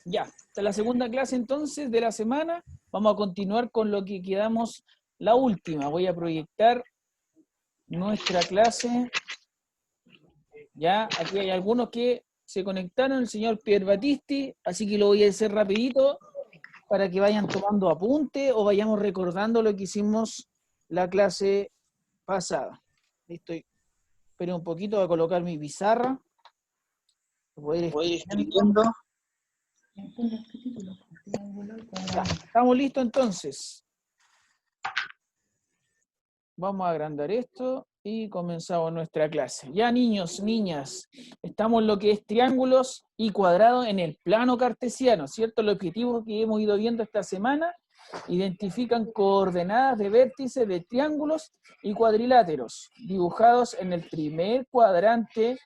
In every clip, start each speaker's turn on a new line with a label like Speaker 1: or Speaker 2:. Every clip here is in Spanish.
Speaker 1: Ya, esta es la segunda clase entonces de la semana. Vamos a continuar con lo que quedamos la última. Voy a proyectar nuestra clase. Ya, aquí hay algunos que se conectaron, el señor Pierre Battisti, así que lo voy a hacer rapidito para que vayan tomando apunte o vayamos recordando lo que hicimos la clase pasada. Listo, esperen un poquito, voy a colocar mi pizarra. Voy a ir
Speaker 2: Voy
Speaker 1: escribiendo.
Speaker 2: escribiendo.
Speaker 1: Ya, ¿estamos listos entonces? Vamos a agrandar esto y comenzamos nuestra clase. Ya, niños, niñas, estamos en lo que es triángulos y cuadrados en el plano cartesiano, ¿cierto? El objetivo que hemos ido viendo esta semana identifican coordenadas de vértices de triángulos y cuadriláteros dibujados en el primer cuadrante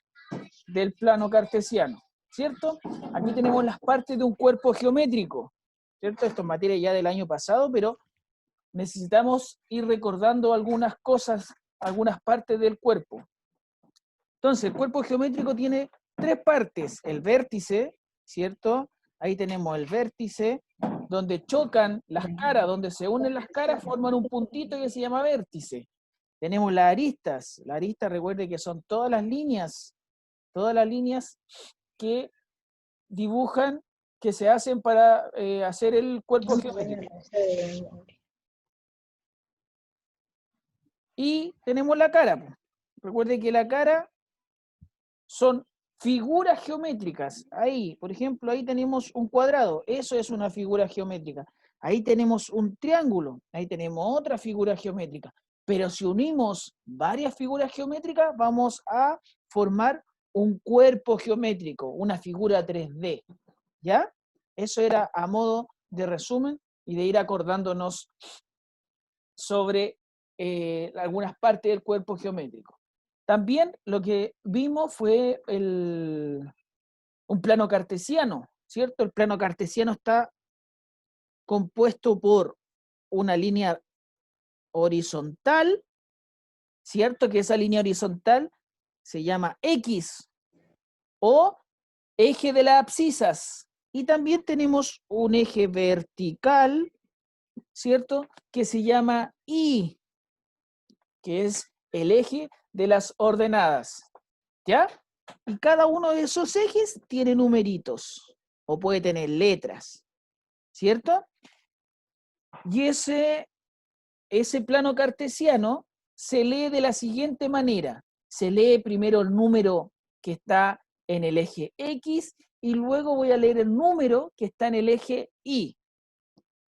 Speaker 1: del plano cartesiano, ¿cierto? Aquí tenemos las partes de un cuerpo geométrico, ¿cierto? Esto es materia ya del año pasado, pero necesitamos ir recordando algunas cosas, algunas partes del cuerpo. Entonces, el cuerpo geométrico tiene tres partes. El vértice, ¿cierto? Ahí tenemos el vértice, donde chocan las caras, donde se unen las caras, forman un puntito que se llama vértice. Tenemos las aristas. Las aristas, recuerde que son todas las líneas que dibujan, que se hacen para hacer el cuerpo geométrico. Y tenemos la cara. Recuerde que la cara son figuras geométricas. Ahí, por ejemplo, ahí tenemos un cuadrado. Eso es una figura geométrica. Ahí tenemos un triángulo. Ahí tenemos otra figura geométrica. Pero si unimos varias figuras geométricas, vamos a formar un cuerpo geométrico, una figura 3D. ¿Ya? Eso era a modo de resumen y de ir acordándonos sobre algunas partes del cuerpo geométrico. También lo que vimos fue un plano cartesiano, ¿cierto? El plano cartesiano está compuesto por una línea horizontal, ¿cierto? Que esa línea horizontal se llama X o eje de las abscisas. Y también tenemos un eje vertical, ¿cierto? Que se llama Y, que es el eje de las ordenadas, ¿ya? Y cada uno de esos ejes tiene numeritos, o puede tener letras, ¿cierto? Y ese plano cartesiano se lee de la siguiente manera. Se lee primero el número que está en el eje X y luego voy a leer el número que está en el eje Y.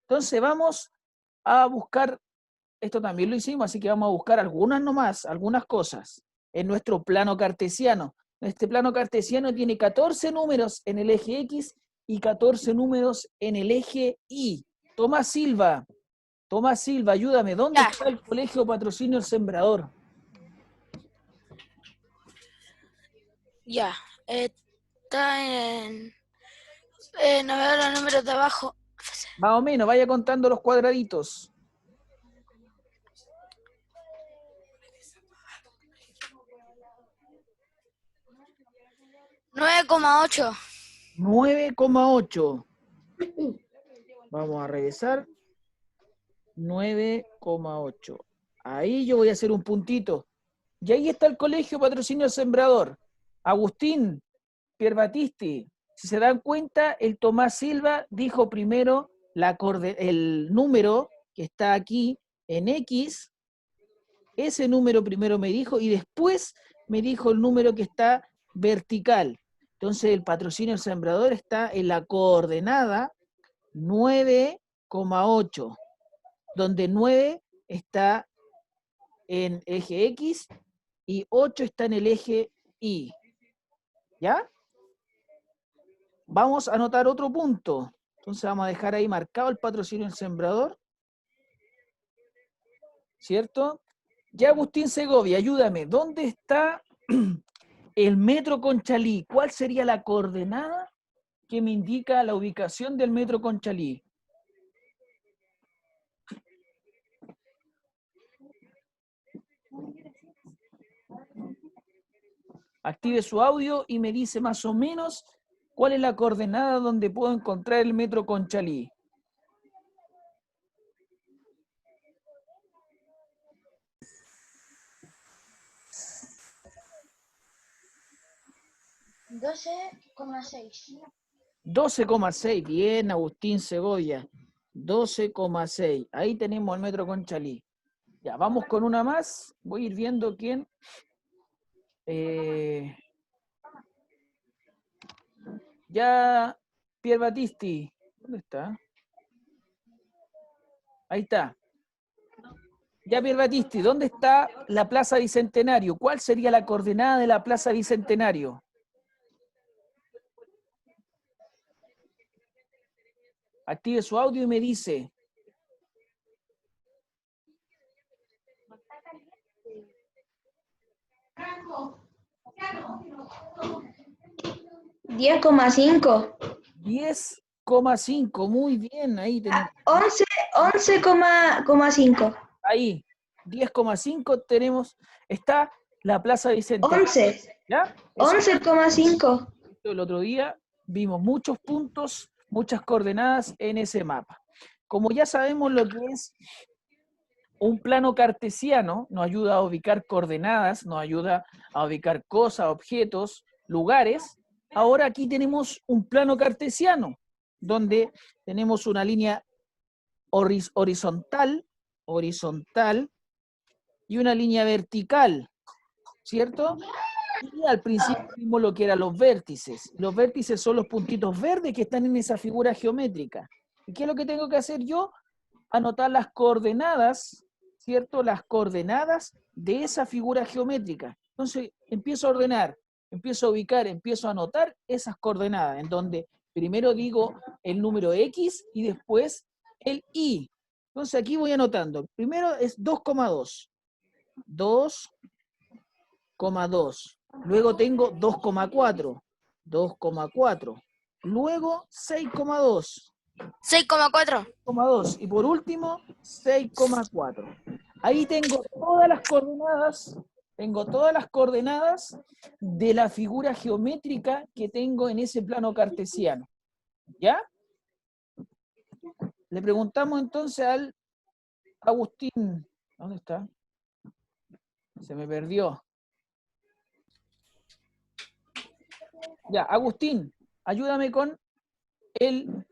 Speaker 1: Entonces vamos a buscar, esto también lo hicimos, así que vamos a buscar algunas nomás, algunas cosas en nuestro plano cartesiano. Este plano cartesiano tiene 14 números en el eje X y 14 números en el eje Y. Tomás Silva, ayúdame. ¿Dónde
Speaker 3: Ya.
Speaker 1: está el Colegio Patrocinio El Sembrador?
Speaker 3: Ya. Está no veo los números de abajo.
Speaker 1: Más o menos, vaya contando los cuadraditos.
Speaker 3: 9,8.
Speaker 1: 9,8. Vamos a regresar. 9,8. Ahí yo voy a hacer un puntito. Y ahí está el Colegio Patrocinio El Sembrador. Agustín, Pierre Battisti. Si se dan cuenta, el Tomás Silva dijo primero el número que está aquí en X. Ese número primero me dijo y después me dijo el número que está vertical. Entonces el Patrocinio El Sembrador está en la coordenada 9,8, donde 9 está en eje X y 8 está en el eje Y. ¿Ya? Vamos a anotar otro punto. Entonces vamos a dejar ahí marcado el Patrocinio del Sembrador. ¿Cierto? Ya, Agustín Segovia, ayúdame. ¿Dónde está el metro Conchalí? ¿Cuál sería la coordenada que me indica la ubicación del metro Conchalí? Active su audio y me dice más o menos ¿Cuál es la coordenada donde puedo encontrar el metro Conchalí?
Speaker 3: $12,6.
Speaker 1: 12,6. Bien, Agustín Segovia. 12,6. Ahí tenemos el metro Conchalí. Ya, vamos con una más. Voy a ir viendo quién. Ya, Pier Battisti. ¿Dónde está? Ahí está. Ya, Pier Battisti, ¿dónde está la Plaza Bicentenario? ¿Cuál sería la coordenada de la Plaza Bicentenario? Active su audio y me dice.
Speaker 2: $10,5.
Speaker 1: 10,5. Muy bien, ahí tenemos.
Speaker 2: 11,5.
Speaker 1: Ahí, 10,5 tenemos. Está la Plaza Bicentenario.
Speaker 2: 11.
Speaker 1: ¿Ya? Eso
Speaker 2: 11,5.
Speaker 1: el otro día vimos muchos puntos, muchas coordenadas en ese mapa. Como ya sabemos lo que es un plano cartesiano, nos ayuda a ubicar coordenadas, nos ayuda a ubicar cosas, objetos, lugares. Ahora aquí tenemos un plano cartesiano, donde tenemos una línea horizontal y una línea vertical, ¿cierto? Y al principio vimos lo que eran los vértices. Los vértices son los puntitos verdes que están en esa figura geométrica. ¿Y qué es lo que tengo que hacer yo? Anotar las coordenadas, ¿cierto? Las coordenadas de esa figura geométrica. Entonces empiezo a ordenar, empiezo a ubicar, empiezo a anotar esas coordenadas, en donde primero digo el número X y después el Y. Entonces aquí voy anotando. Primero es 2,2. 2,2. Luego tengo 2,4. 2,4. Luego 6,2.
Speaker 3: 6,4.
Speaker 1: 6,2. Y por último, 6,4. Ahí tengo todas las coordenadas. Tengo todas las coordenadas de la figura geométrica que tengo en ese plano cartesiano. ¿Ya? Le preguntamos entonces al Agustín. ¿Dónde está? Se me perdió. Ya, Agustín, ayúdame con el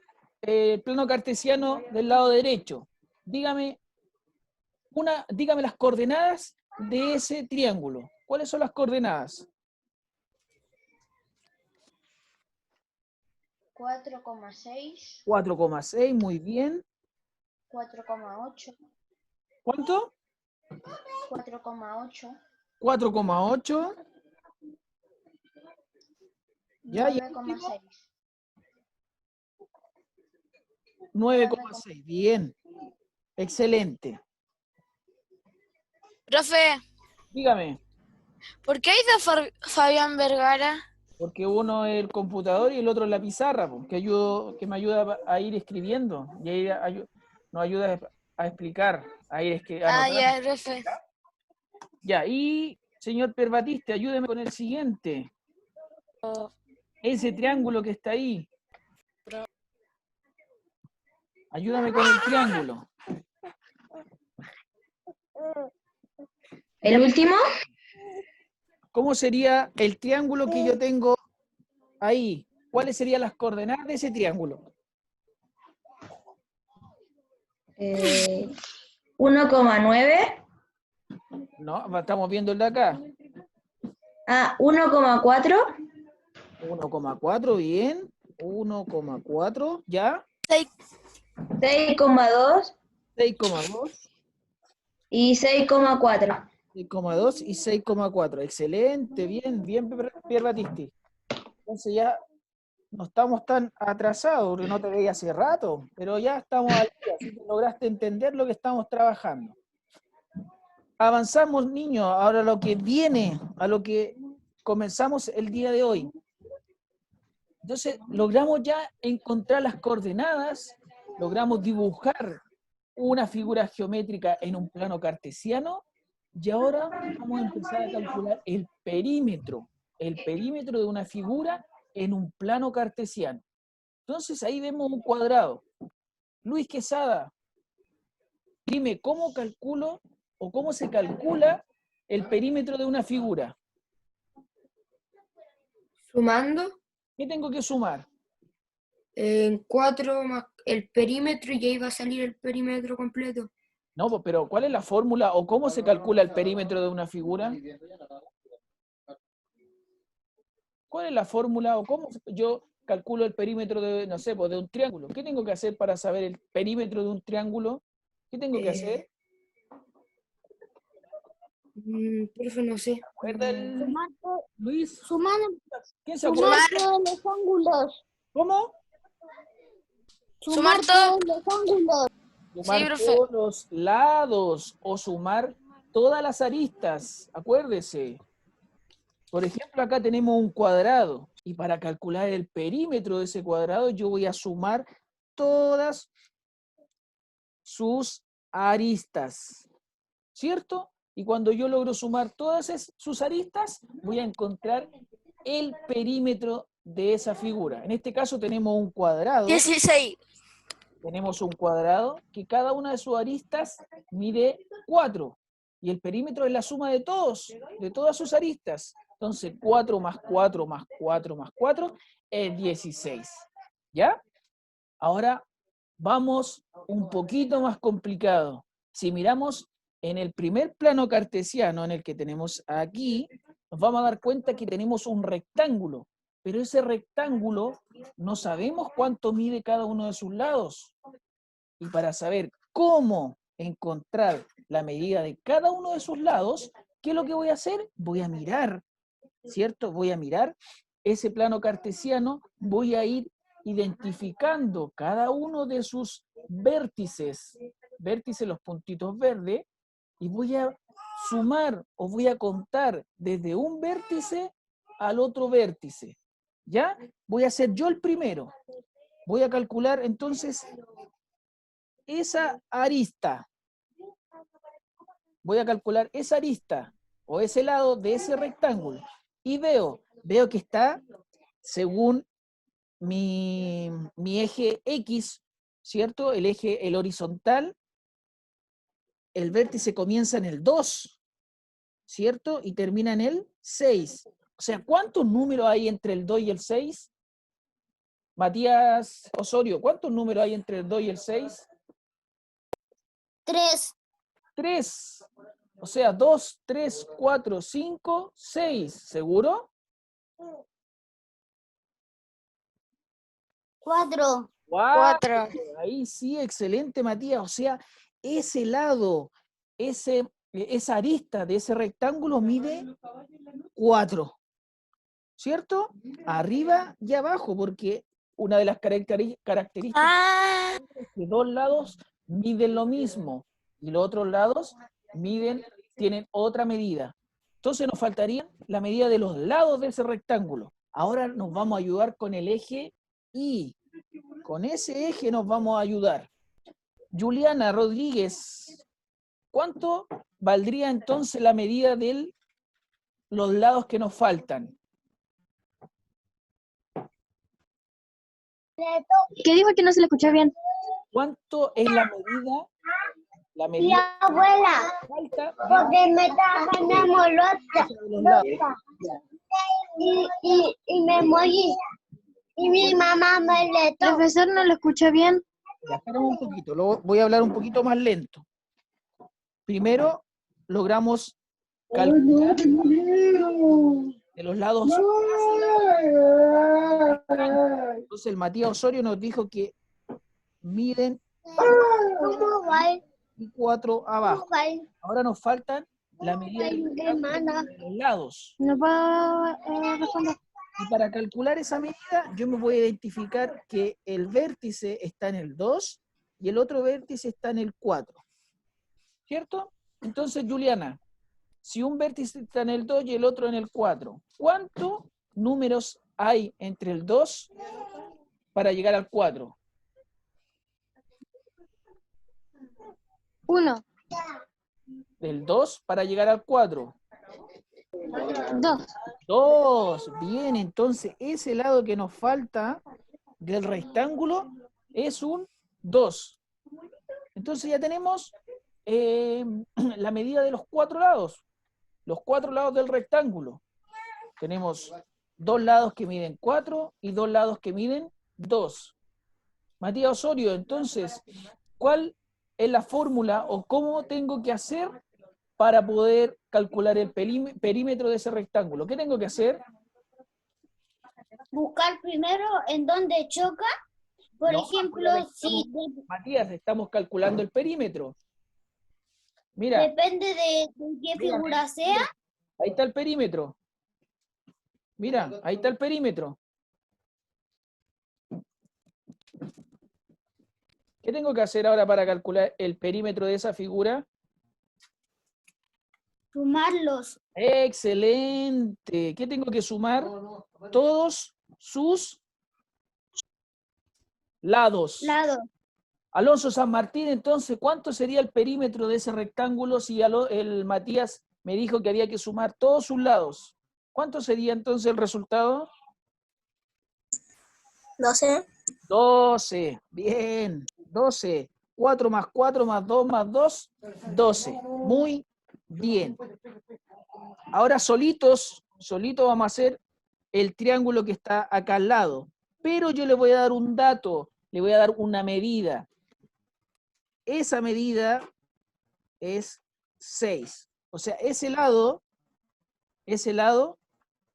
Speaker 1: plano cartesiano del lado derecho. Dígame las coordenadas de ese triángulo. ¿Cuáles son las coordenadas?
Speaker 3: 4,6.
Speaker 1: 4,6, muy bien.
Speaker 3: 4,8.
Speaker 1: ¿Cuánto?
Speaker 3: 4,8.
Speaker 1: 4,8. Ya, y el último,
Speaker 3: 9,6.
Speaker 1: 9,6. Bien. Excelente.
Speaker 3: Profe,
Speaker 1: Dígame,
Speaker 3: ¿por qué hay dos Fabián Vergara?
Speaker 1: porque uno es el computador y el otro es la pizarra, que me ayuda a ir escribiendo y ahí nos ayuda a explicar, a ir
Speaker 3: Ah,
Speaker 1: anotando.
Speaker 3: ya, profe.
Speaker 1: Ya, y señor Perbatiste, ayúdeme con el siguiente. Ese triángulo que está ahí. Ayúdame con el triángulo.
Speaker 2: ¿El último?
Speaker 1: ¿Cómo sería el triángulo que yo tengo ahí? ¿Cuáles serían las coordenadas de ese triángulo?
Speaker 2: 1,9.
Speaker 1: No, estamos viendo el de acá.
Speaker 2: 1,4.
Speaker 1: 1,4, bien. 1,4, ya.
Speaker 2: 6,2
Speaker 1: 6,2.
Speaker 2: y 6,4.
Speaker 1: 6,2 y 6,4. Excelente, bien, Pier Battisti. Entonces ya no estamos tan atrasados, porque no te veía hace rato, pero ya estamos al día, así que lograste entender lo que estamos trabajando. Avanzamos, niños, ahora lo que viene, a lo que comenzamos el día de hoy. Entonces, logramos ya encontrar las coordenadas, logramos dibujar una figura geométrica en un plano cartesiano, y ahora vamos a empezar a calcular el perímetro de una figura en un plano cartesiano. Entonces ahí vemos un cuadrado. Luis Quesada, dime cómo calculo o cómo se calcula el perímetro de una figura.
Speaker 4: Sumando
Speaker 1: ¿Qué tengo que sumar?
Speaker 4: 4 más el perímetro y ahí va a salir el perímetro completo.
Speaker 1: No, pero ¿cuál es la fórmula o cómo se calcula el perímetro de una figura? ¿Cuál es la fórmula o cómo yo calculo el perímetro de, no sé, pues de un triángulo? ¿Qué tengo que hacer para saber el perímetro de un triángulo? ¿Qué tengo que hacer?
Speaker 4: Profe, no sé.
Speaker 1: ¿Recuerda el Luis?
Speaker 5: Sumar,
Speaker 1: ¿Quién se acuerda?
Speaker 5: sumar todos los ángulos.
Speaker 1: ¿Cómo?
Speaker 3: Sumar
Speaker 5: Sumar
Speaker 3: todo.
Speaker 5: todos los ángulos.
Speaker 1: Sumar
Speaker 3: Sí, profe.
Speaker 1: todos los lados o sumar todas las aristas. Acuérdese. Por ejemplo, acá tenemos un cuadrado y para calcular el perímetro de ese cuadrado yo voy a sumar todas sus aristas, ¿cierto? Y cuando yo logro sumar todas sus aristas, voy a encontrar el perímetro de esa figura. En este caso tenemos un cuadrado.
Speaker 3: 16.
Speaker 1: Tenemos un cuadrado que cada una de sus aristas mide 4. Y el perímetro es la suma de todas sus aristas. Entonces 4 más 4 más 4 más 4 es 16. ¿Ya? Ahora vamos un poquito más complicado. Si miramos en el primer plano cartesiano, en el que tenemos aquí, nos vamos a dar cuenta que tenemos un rectángulo. Pero ese rectángulo no sabemos cuánto mide cada uno de sus lados. Y para saber cómo encontrar la medida de cada uno de sus lados, ¿qué es lo que voy a hacer? Voy a mirar, ¿cierto? Voy a mirar ese plano cartesiano, voy a ir identificando cada uno de sus vértices, los puntitos verdes, y voy a sumar o voy a contar desde un vértice al otro vértice. ¿Ya? Voy a ser yo el primero. Voy a calcular entonces esa arista. Voy a calcular esa arista o ese lado de ese rectángulo. Y veo que está según mi eje X, ¿cierto? El horizontal, el vértice comienza en el 2, ¿cierto? Y termina en el 6. O sea, ¿cuántos números hay entre el 2 y el 6? Matías Osorio, ¿cuántos números hay entre el 2 y el 6?
Speaker 5: 3.
Speaker 1: 3. O sea, 2, 3, 4, 5, 6. ¿Seguro?
Speaker 5: 4.
Speaker 3: 4.
Speaker 1: Ahí sí, excelente, Matías. O sea, ese lado, esa arista de ese rectángulo mide 4. ¿Cierto? Arriba y abajo, porque una de las características
Speaker 3: Ah,
Speaker 1: es que dos lados miden lo mismo y los otros lados tienen otra medida. Entonces nos faltaría la medida de los lados de ese rectángulo. Ahora nos vamos a ayudar con el eje Y. Con ese eje nos vamos a ayudar. Juliana Rodríguez, ¿cuánto valdría entonces la medida de los lados que nos faltan?
Speaker 5: ¿Qué dijo que no se le escucha bien?
Speaker 1: ¿Cuánto es la medida? La
Speaker 5: Y
Speaker 1: medida
Speaker 5: abuela,
Speaker 1: que falta
Speaker 5: porque me está ganando
Speaker 1: de los lados.
Speaker 5: y me morí. Y mi mamá me le tocó. Profesor, ¿no lo escucha bien?
Speaker 1: Ya, esperemos un poquito, voy a hablar un poquito más lento. Primero, logramos calcular de los lados. Entonces el Matías Osorio nos dijo que miden
Speaker 5: ¿Cómo va?
Speaker 1: 4 abajo.
Speaker 5: ¿Cómo va?
Speaker 1: Ahora nos faltan la medida de los lados.
Speaker 5: No puedo responder.
Speaker 1: Y para calcular esa medida, yo me voy a identificar que el vértice está en el 2 y el otro vértice está en el 4. ¿Cierto? Entonces, Juliana, si un vértice está en el 2 y el otro en el 4, ¿cuántos números hay entre el 2 para llegar al 4?
Speaker 5: 1.
Speaker 1: Del 2 para llegar al 4.
Speaker 5: 2.
Speaker 1: 2. Bien, entonces ese lado que nos falta del rectángulo es un 2. Entonces ya tenemos la medida de los 4 lados. Los 4 lados del rectángulo. Tenemos 2 lados que miden 4 y 2 lados que miden 2. Matías Osorio, entonces, ¿cuál es la fórmula o cómo tengo que hacer para poder calcular el perímetro de ese rectángulo? ¿Qué tengo que hacer?
Speaker 5: Buscar primero en dónde choca. Por
Speaker 1: No,
Speaker 5: ejemplo,
Speaker 1: acuérdate,
Speaker 5: si
Speaker 1: Matías, estamos calculando el perímetro. Mira,
Speaker 5: depende de qué figura sea.
Speaker 1: ahí está el perímetro. Mira, ahí está el perímetro. ¿Qué tengo que hacer ahora para calcular el perímetro de esa figura?
Speaker 5: Sumarlos.
Speaker 1: Excelente. ¿Qué tengo que sumar? Todos sus lados. Alonso San Martín, entonces, ¿cuánto sería el perímetro de ese rectángulo si el Matías me dijo que había que sumar todos sus lados? ¿Cuánto sería entonces el resultado?
Speaker 5: 12.
Speaker 1: 12. Bien. 12. 4 más 4 más 2 más 2, 12. Muy bien. Ahora solito vamos a hacer el triángulo que está acá al lado. Pero yo le voy a dar un dato, le voy a dar una medida. Esa medida es 6. O sea, ese lado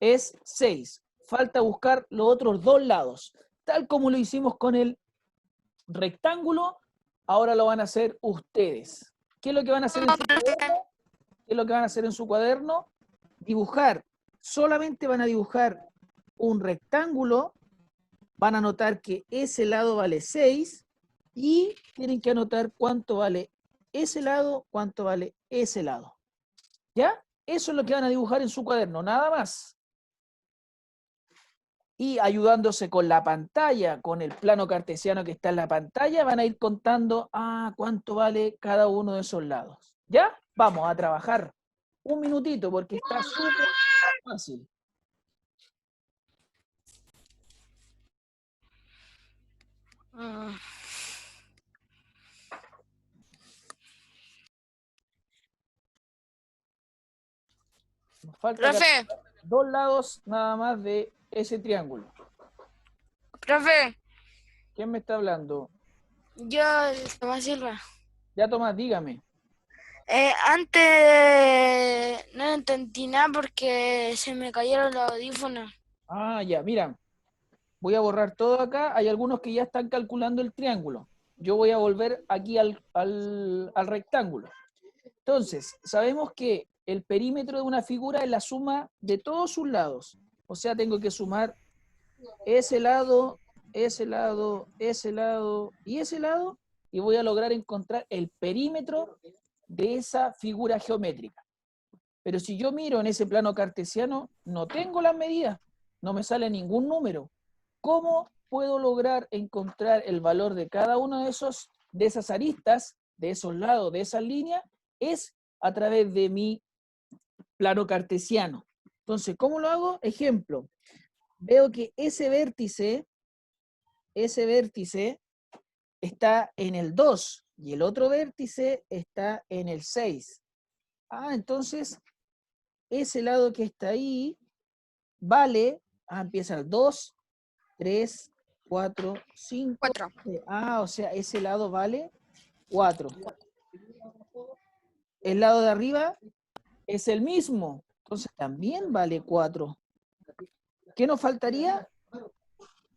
Speaker 1: es 6. Falta buscar los otros 2 lados. Tal como lo hicimos con el rectángulo, ahora lo van a hacer ustedes. ¿Qué es lo que van a hacer en su cuaderno? ¿Qué es lo que van a hacer en su cuaderno? Dibujar. Solamente van a dibujar un rectángulo, van a anotar que ese lado vale 6 y tienen que anotar cuánto vale ese lado, cuánto vale ese lado. ¿Ya? Eso es lo que van a dibujar en su cuaderno, nada más. Y ayudándose con la pantalla, con el plano cartesiano que está en la pantalla, van a ir contando cuánto vale cada uno de esos lados. ¿Ya? Vamos a trabajar un minutito porque está súper fácil. Nos falta
Speaker 3: Profe,
Speaker 1: 2 lados nada más de ese triángulo.
Speaker 3: profe,
Speaker 1: ¿Quién me está hablando?
Speaker 3: yo, Tomás Silva.
Speaker 1: Ya, Tomás, dígame.
Speaker 3: Antes no entendí nada porque se me cayeron los audífonos.
Speaker 1: Ya, mira. Voy a borrar todo acá. Hay algunos que ya están calculando el triángulo. Yo voy a volver aquí al rectángulo. Entonces, sabemos que el perímetro de una figura es la suma de todos sus lados. O sea, tengo que sumar ese lado, ese lado, ese lado y ese lado, y voy a lograr encontrar el perímetro de esa figura geométrica. Pero si yo miro en ese plano cartesiano, no tengo las medidas, no me sale ningún número. ¿Cómo puedo lograr encontrar el valor de cada uno de esas aristas, de esos lados, de esas líneas? Es a través de mi plano cartesiano. Entonces, ¿cómo lo hago? Ejemplo, veo que ese vértice está en el 2 y el otro vértice está en el 6. Entonces, ese lado que está ahí vale, empieza el 2, 3, 4, 5.
Speaker 3: 4.
Speaker 1: O sea, ese lado vale 4. El lado de arriba es el mismo, entonces también vale 4. ¿Qué nos faltaría?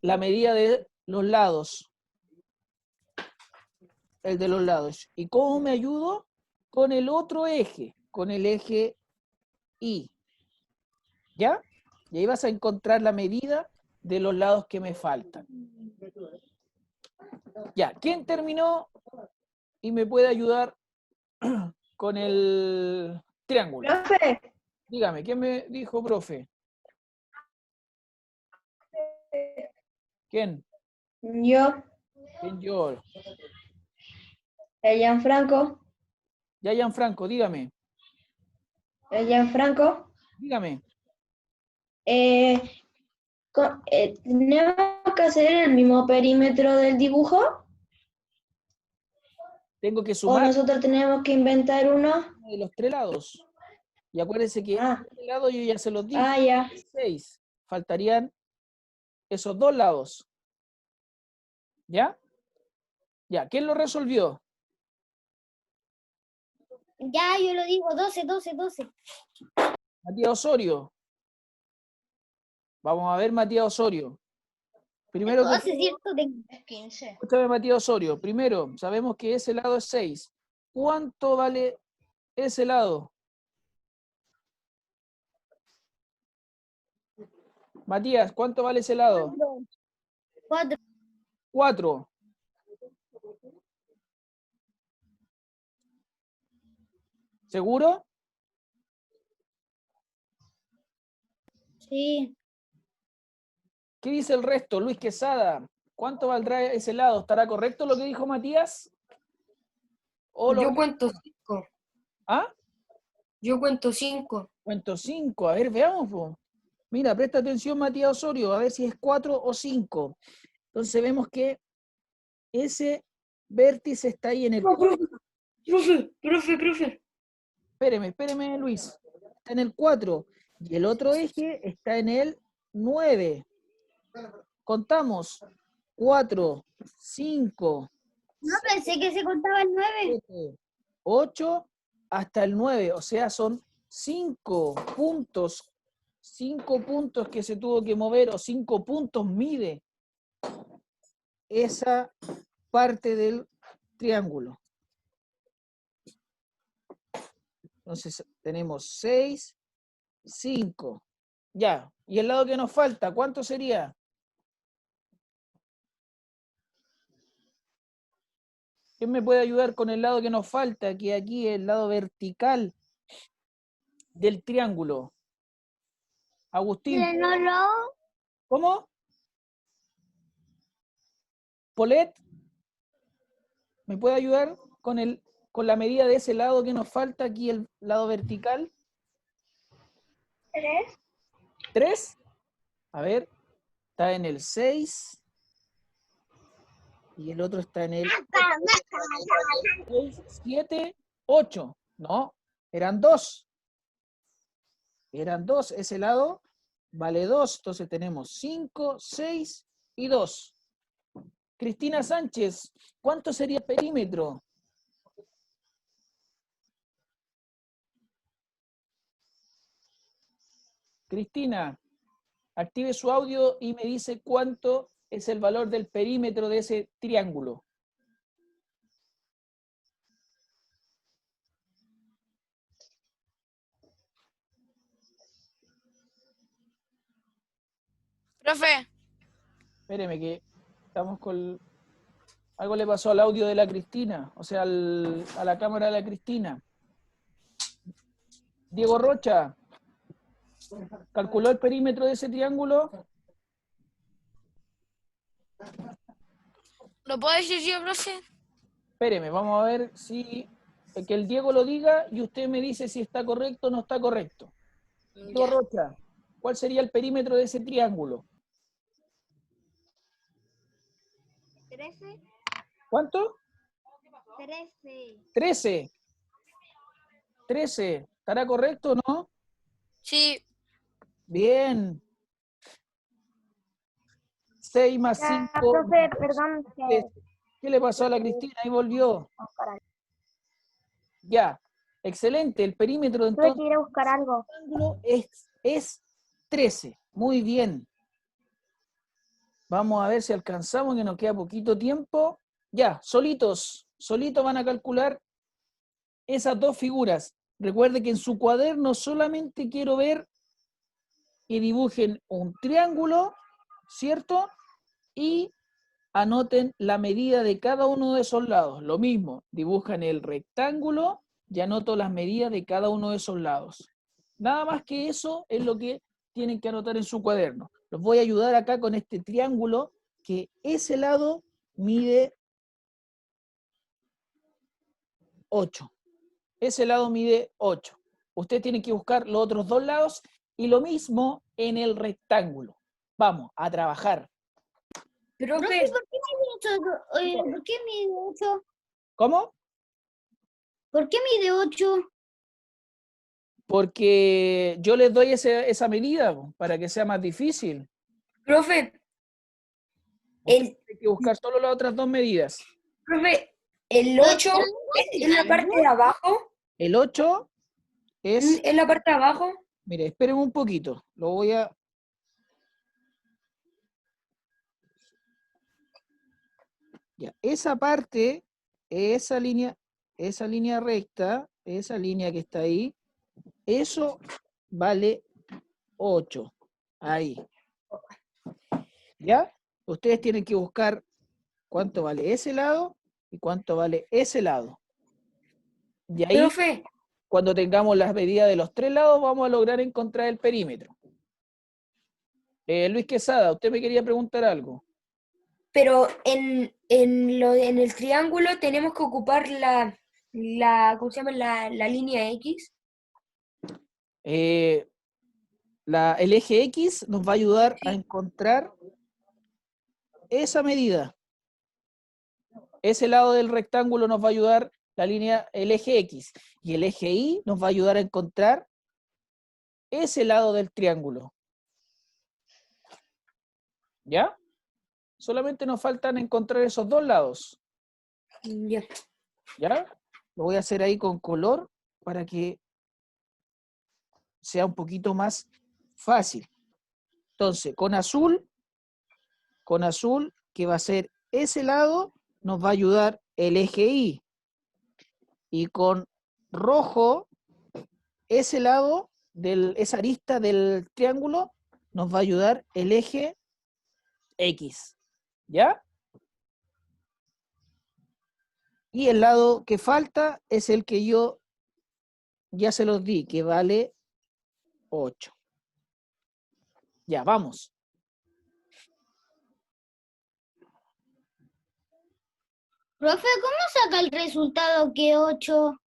Speaker 1: La medida de los lados. El de los lados. ¿Y cómo me ayudo? Con el otro eje, con el eje Y. ¿Ya? Y ahí vas a encontrar la medida de los lados que me faltan. Ya, ¿quién terminó y me puede ayudar con el triángulo?
Speaker 2: Profe,
Speaker 1: Dígame, ¿quién me dijo, profe? ¿Quién?
Speaker 2: yo,
Speaker 1: ¿Quién yo?
Speaker 2: Gianfranco,
Speaker 1: Ya, Gianfranco, dígame.
Speaker 2: Gianfranco,
Speaker 1: Dígame.
Speaker 2: ¿Tenemos que hacer el mismo perímetro del dibujo?
Speaker 1: Tengo que
Speaker 2: ¿O
Speaker 1: sumar
Speaker 2: nosotros tenemos que inventar uno?
Speaker 1: de los 3 lados. Y acuérdense que
Speaker 2: Ah,
Speaker 1: este lado yo ya se los dije.
Speaker 2: ya.
Speaker 1: 6. Faltarían esos 2 lados. ¿Ya? Ya. ¿Quién lo resolvió?
Speaker 5: Ya, yo lo digo, 12, 12, 12.
Speaker 1: Matías Osorio. Vamos a ver, Matías Osorio. Primero que
Speaker 5: 12, ¿cierto?
Speaker 2: Es 15.
Speaker 1: escúchame, Matías Osorio. Primero, sabemos que ese lado es 6. ¿Cuánto vale ese lado? Matías, ¿cuánto vale ese lado?
Speaker 5: 4.
Speaker 1: 4. ¿Seguro?
Speaker 5: Sí.
Speaker 1: ¿Qué dice el resto? Luis Quesada. ¿Cuánto valdrá ese lado? ¿Estará correcto lo que dijo Matías? ¿O lo...
Speaker 4: Yo cuento 5.
Speaker 1: ¿Ah?
Speaker 4: Yo cuento 5.
Speaker 1: Cuento 5. A ver, veamos, po. Mira, presta atención, Matías Osorio, a ver si es 4 o 5. Entonces vemos que ese vértice está ahí en el...
Speaker 4: Profe.
Speaker 1: Espéreme, Luis. Está en el 4. Y el otro eje está en el 9. Contamos. 4, 5,
Speaker 5: No pensé que se contaba el 9.
Speaker 1: 7, 8, hasta el 9. O sea, son 5 puntos. 5 puntos que se tuvo que mover, o 5 puntos mide esa parte del triángulo. Entonces tenemos 6, 5. Ya. ¿Y el lado que nos falta? ¿Cuánto sería? ¿Quién me puede ayudar con el lado que nos falta? Que aquí es el lado vertical del triángulo. Agustín. ¿Cómo? ¿Polet? ¿Me puede ayudar con la medida de ese lado que nos falta aquí, el lado vertical?
Speaker 5: 3.
Speaker 1: 3. A ver, está en el 6. Y el otro está en el 6, 7, 8. No, eran 2. Eran 2. Ese lado vale 2. Entonces tenemos 5, 6 y 2. Cristina Sánchez, ¿cuánto sería el perímetro? Cristina, active su audio y me dice cuánto es el valor del perímetro de ese triángulo.
Speaker 3: Profe,
Speaker 1: Espéreme que estamos con... Algo le pasó al audio de la Cristina, o sea, a la cámara de la Cristina. Diego Rocha, ¿calculó el perímetro de ese triángulo?
Speaker 3: ¿lo puedo decir yo, profe?
Speaker 1: Espéreme, vamos a ver si... Que el Diego lo diga y usted me dice si está correcto o no está correcto. Diego
Speaker 3: Ya.
Speaker 1: Rocha, ¿cuál sería el perímetro de ese triángulo?
Speaker 5: 13.
Speaker 1: ¿Cuánto?
Speaker 5: 13.
Speaker 1: 13. 13. ¿Estará correcto o no?
Speaker 3: Sí,
Speaker 1: Bien. 6 más 5.
Speaker 5: Profe, perdón.
Speaker 1: ¿Qué le pasó a la Cristina? Ahí volvió. Ya. Excelente. El perímetro
Speaker 5: Tuve
Speaker 1: entonces
Speaker 5: que ir a buscar algo.
Speaker 1: es 13. Muy bien. Vamos a ver si alcanzamos, que nos queda poquito tiempo. Ya, solitos van a calcular esas dos figuras. Recuerde que en su cuaderno solamente quiero ver que dibujen un triángulo, ¿cierto? Y anoten la medida de cada uno de esos lados. Lo mismo, dibujan el rectángulo y anoto las medidas de cada uno de esos lados. Nada más que eso es lo que tienen que anotar en su cuaderno. Los voy a ayudar acá con este triángulo, que ese lado mide 8. Ese lado mide 8. Ustedes tienen que buscar los otros dos lados y lo mismo en el rectángulo. Vamos, a trabajar.
Speaker 4: Profe,
Speaker 5: ¿Por qué mide 8? ¿Por qué mide 8?
Speaker 1: ¿Cómo?
Speaker 5: ¿Por qué mide 8?
Speaker 1: Porque yo les doy esa medida po, para que sea más difícil.
Speaker 4: profe,
Speaker 1: Ustedes tienen que buscar solo las otras dos medidas.
Speaker 4: profe, el 8 es la parte de abajo.
Speaker 1: El 8 es...
Speaker 4: ¿Es la parte de abajo?
Speaker 1: Mire, esperen un poquito. Lo voy a... Ya, esa parte, esa línea recta, esa línea que está ahí, eso vale 8. Ahí. ¿Ya? Ustedes tienen que buscar cuánto vale ese lado y cuánto vale ese lado. Y ahí,
Speaker 4: Profe,
Speaker 1: cuando tengamos las medidas de los tres lados, vamos a lograr encontrar el perímetro. Luis Quesada, usted me quería preguntar algo.
Speaker 4: pero en el triángulo tenemos que ocupar ¿cómo se llama? La línea X.
Speaker 1: El eje X nos va a ayudar a encontrar esa medida. Ese lado del rectángulo nos va a ayudar el eje X. Y el eje Y nos va a ayudar a encontrar ese lado del triángulo. ¿Ya? Solamente nos faltan encontrar esos dos lados.
Speaker 4: Ya.
Speaker 1: ¿Ya? Lo voy a hacer ahí con color para que sea un poquito más fácil. Entonces, con azul, que va a ser ese lado, nos va a ayudar el eje Y. Y con rojo, ese lado, esa arista del triángulo, nos va a ayudar el eje X. ¿Ya? Y el lado que falta es el que yo ya se los di, que vale 8. Ya, vamos.
Speaker 5: Profe, ¿cómo saca el resultado que 8?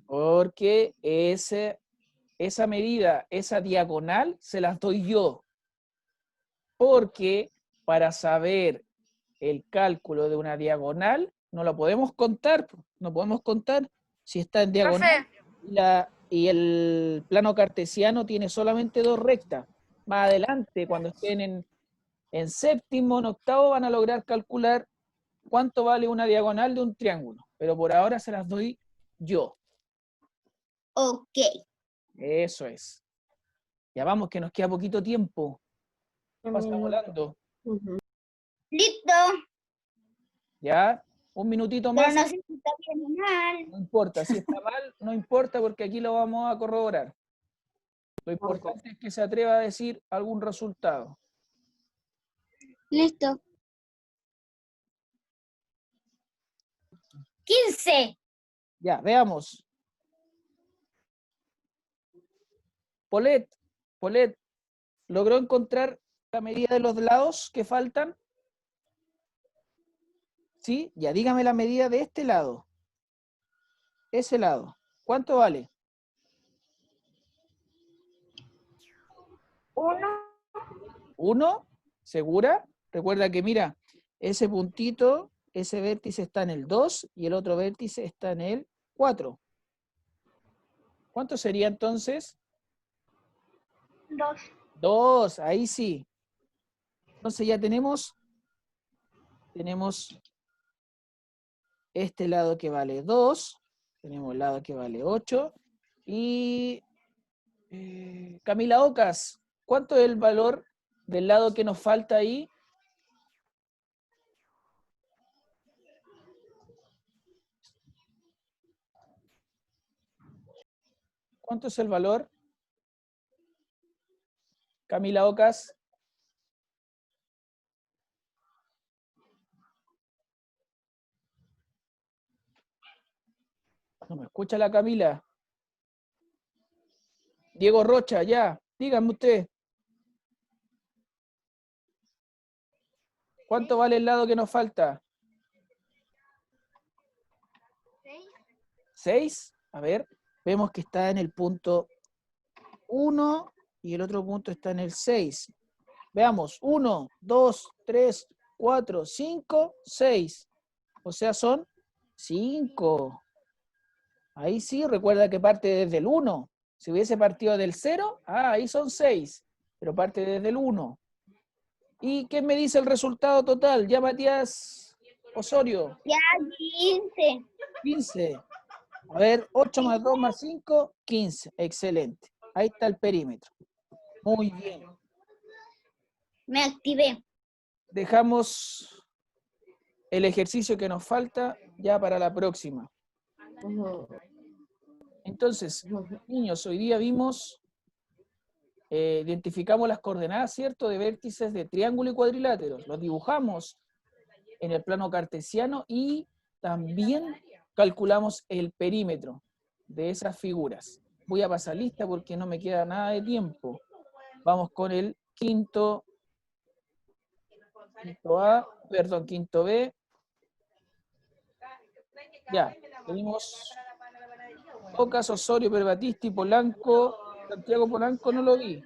Speaker 1: Porque esa medida, esa diagonal, se las doy yo. Porque para saber el cálculo de una diagonal, no lo podemos contar. No podemos contar si está en diagonal. Y el plano cartesiano tiene solamente dos rectas. Más adelante, cuando estén en séptimo, en octavo, van a lograr calcular cuánto vale una diagonal de un triángulo. Pero por ahora se las doy yo.
Speaker 5: Ok.
Speaker 1: Eso es. Ya vamos, que nos queda poquito tiempo. Pasa volando.
Speaker 5: Listo.
Speaker 1: Ya, un minutito
Speaker 5: Pero
Speaker 1: más.
Speaker 5: no sé si está bien o mal.
Speaker 1: No importa, si está mal, no importa porque aquí lo vamos a corroborar. Lo importante es que se atreva a decir algún resultado.
Speaker 5: Listo. 15.
Speaker 1: Ya, veamos. Polet, ¿logró encontrar la medida de los lados que faltan? ¿Sí? Ya, dígame la medida de este lado. Ese lado. ¿Cuánto vale?
Speaker 5: 1.
Speaker 1: 1, ¿segura? Recuerda que mira, ese puntito, ese vértice está en el 2 y el otro vértice está en el 4. ¿Cuánto sería entonces?
Speaker 5: 2.
Speaker 1: 2, ahí sí. Entonces ya tenemos este lado que vale 2, tenemos el lado que vale 8 y Camila Ocas, ¿cuánto es el valor del lado que nos falta ahí? ¿Cuánto es el valor? Camila Ocas. No me escucha la Camila. Diego Rocha, ya, dígame usted. ¿Cuánto vale el lado que nos falta?
Speaker 5: 6.
Speaker 1: 6. A ver, Vemos que está en el punto 1 y el otro punto está en el 6. Veamos, 1, 2, 3, 4, 5, 6. O sea, son 5. Ahí sí, recuerda que parte desde el 1. Si hubiese partido del 0, ahí son 6. Pero parte desde el 1. ¿Y qué me dice el resultado total? Ya, Matías Osorio.
Speaker 5: Ya 15.
Speaker 1: 15. A ver, 8 más 2 más 5, 15. Excelente. Ahí está el perímetro. Muy bien.
Speaker 5: Me activé.
Speaker 1: Dejamos el ejercicio que nos falta ya para la próxima. Entonces, niños, hoy día vimos, identificamos las coordenadas, ¿cierto?, de vértices de triángulo y cuadriláteros. Los dibujamos en el plano cartesiano y también calculamos el perímetro de esas figuras. Voy a pasar lista porque no me queda nada de tiempo. Vamos con el quinto B. Ya, tenemos Ocas, Osorio, Perbatista y Polanco. Santiago Polanco no lo vi.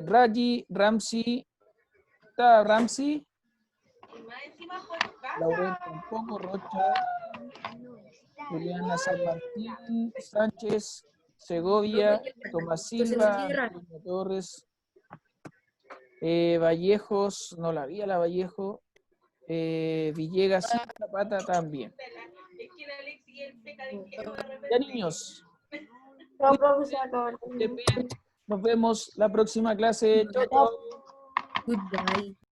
Speaker 1: Raji, Ramsey. ¿Está Ramsey? Laurel tampoco, Rocha. Juliana San Martín, Sánchez, Segovia, Tomás Silva, Antonio Torres. Vallejos, no la vi a la Vallejo. Villegas y Zapata también. Ya, niños.
Speaker 2: No, profesor, acabo de
Speaker 1: Estén bien. Nos vemos la próxima clase. Chau, chau.
Speaker 4: Goodbye.